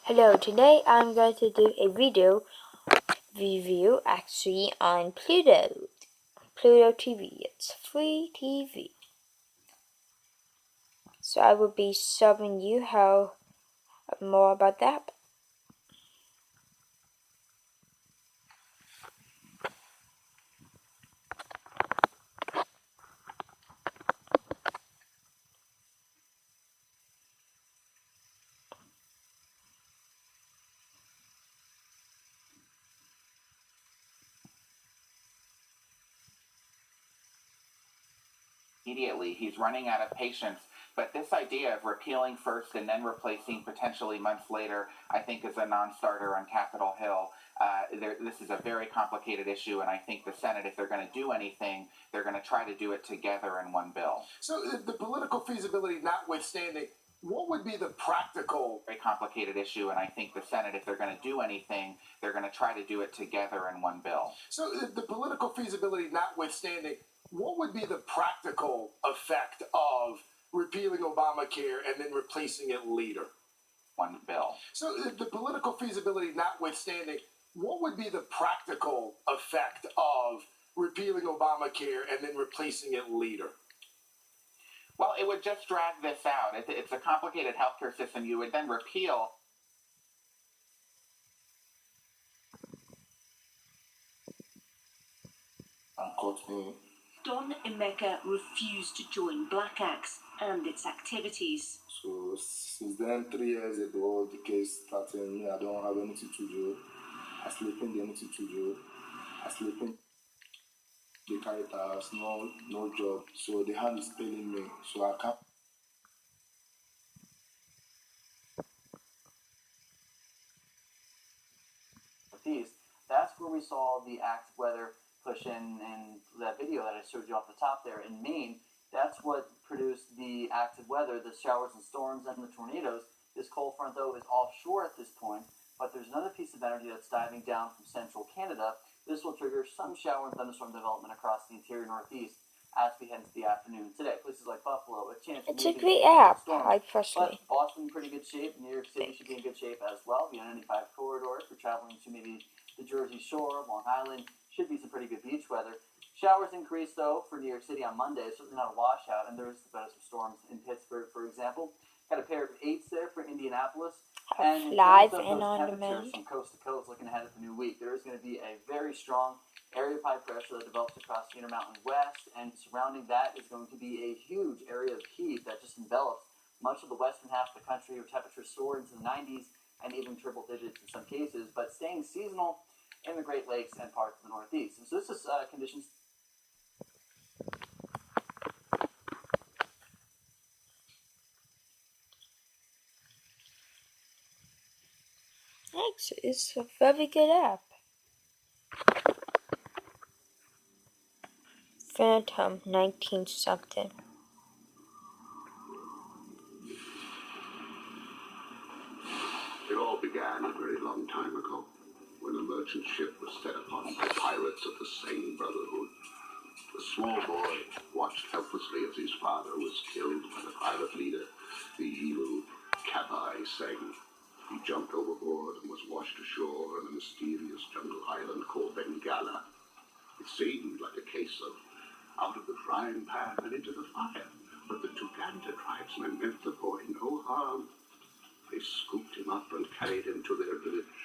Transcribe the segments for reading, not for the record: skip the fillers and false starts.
Hello, today I'm going to do a video review actually on Pluto TV. It's free TV. So I will be showing you how more about that. Immediately, he's running out of patience. But this idea of repealing first and then replacing potentially months later, I think, is a non-starter on Capitol Hill. This is a very complicated issue, and I think the Senate, if they're going to do anything, they're going to try to do it together in one bill. So the political feasibility notwithstanding, what would be the practical? Very complicated issue, and I think the Senate, if they're going to do anything, they're going to try to do it together in one bill. So the political feasibility notwithstanding, what would be the practical effect of repealing Obamacare and then replacing it later? One bill. So the political feasibility notwithstanding, what would be the practical effect of repealing Obamacare and then replacing it later? Well, it would just drag this out. It's a complicated healthcare system. You would then repeal. Don Emeka refused to join Black Axe and its activities. So since then, 3 years ago, the case started. Me, I don't have anything to do. I sleep in the anything to do. I sleep in the characters, no job. So the hand is paining me. So I can't. That's where we saw the active weather push in that video that I showed you off the top there in Maine. That's what produced the active weather, the showers and storms and the tornadoes. This cold front, though, is offshore at this point, but there's another piece of energy that's diving down from central Canada. This will trigger some shower and thunderstorm development across the interior Northeast as we head into the afternoon today. Places like Buffalo, a chance. It's a great app, I But personally. Boston in pretty good shape. New York City should be in good shape as well. The 95 corridor, if you're traveling to maybe the Jersey Shore, Long Island, should be some pretty good beach weather. Showers increase, though, for New York City on Monday. Certainly not a washout, and there is some storms in Pittsburgh, for example. Got a pair of 8s there for Indianapolis. And Live in terms of and those on temperatures demand. from coast to coast, looking ahead at the new week, there is going to be a very strong area of high pressure that develops across the Intermountain West, and surrounding that is going to be a huge area of heat that just envelops much of the western half of the country, where temperatures soar into the 90s and even triple digits in some cases, but staying seasonal in the Great Lakes and parts of the Northeast. And so this is conditions. Thanks, it's a very good app. Phantom 19 something. It all began a very long time ago, when a merchant ship was set upon by pirates of the same brotherhood. A small boy watched helplessly as his father was killed by the pirate leader, the evil Cabai Seng. He jumped overboard and was washed ashore on a mysterious jungle island called Bengala. It seemed like a case of out of the frying pan and into the fire, but the Tuganda tribesmen meant the boy no harm. They scooped him up and carried him to their village.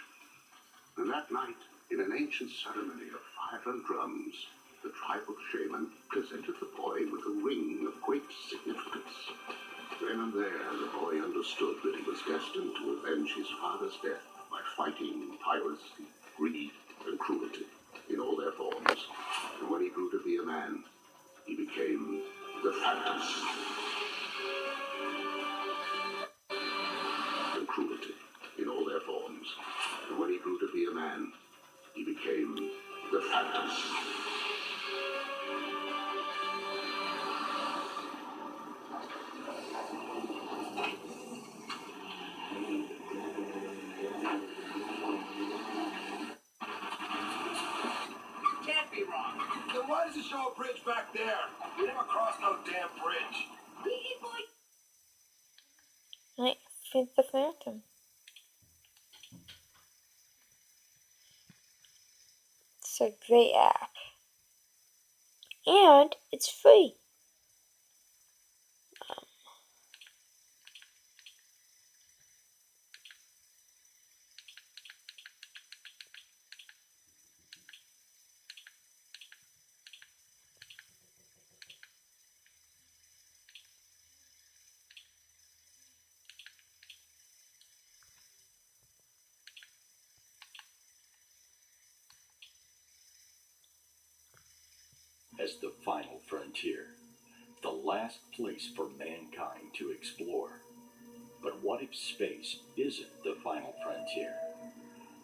And that night, in an ancient ceremony of fire and drums, the tribal shaman presented the boy with a ring of great significance. Then and there, the boy understood that he was destined to avenge his father's death by fighting piracy, greed, and cruelty in all their forms. And when he grew to be a man, he became the Phantom. And cruelty in all their forms. And when he grew to be a man, he became the Phantom. Can't be wrong. Then why does it show a bridge back there? We never crossed no damn bridge. I think the Phantom. It's a great app. And it's free. As the final frontier, the last place for mankind to explore. But what if space isn't the final frontier?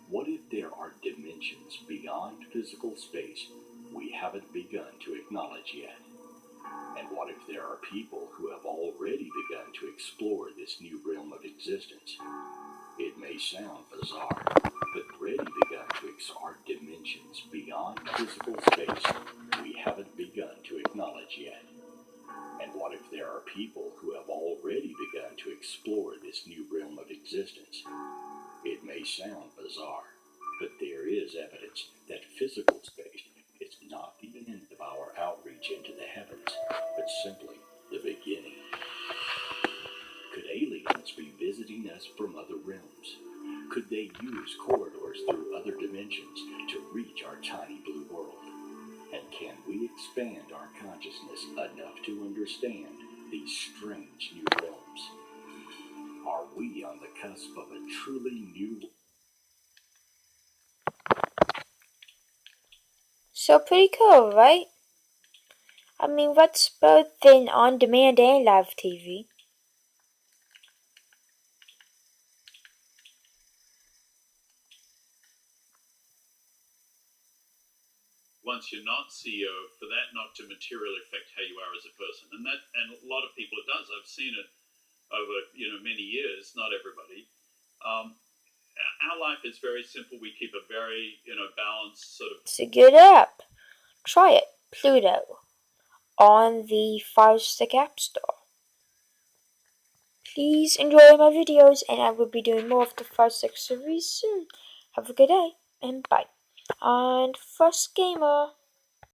What if there are dimensions beyond physical space we haven't begun to acknowledge yet? And what if there are people who have already begun to explore this new realm of existence? It may sound bizarre, but already begun to explore dimensions beyond physical space we haven't begun to acknowledge yet. And what if there are people who have already begun to explore this new realm of existence? It may sound bizarre, but there is evidence that physical space is not the end of our outreach into the heavens, but simply the beginning. Could aliens be visiting us from other realms? Could they use corridors through other dimensions to reach our tiny blue world? And can we expand our consciousness enough to understand these strange new realms? Are we on the cusp of a truly new... So pretty cool, right? I mean, what's both in on-demand and live TV? Once you're not CEO, for that not to materially affect how you are as a person, and a lot of people it does. I've seen it over many years. Not everybody. Our life is very simple. We keep a very balanced sort of. It's a good app. Try it, Pluto, on the Firestick App Store. Please enjoy my videos, and I will be doing more of the Firestick series soon. Have a good day, and bye. And First Gamer.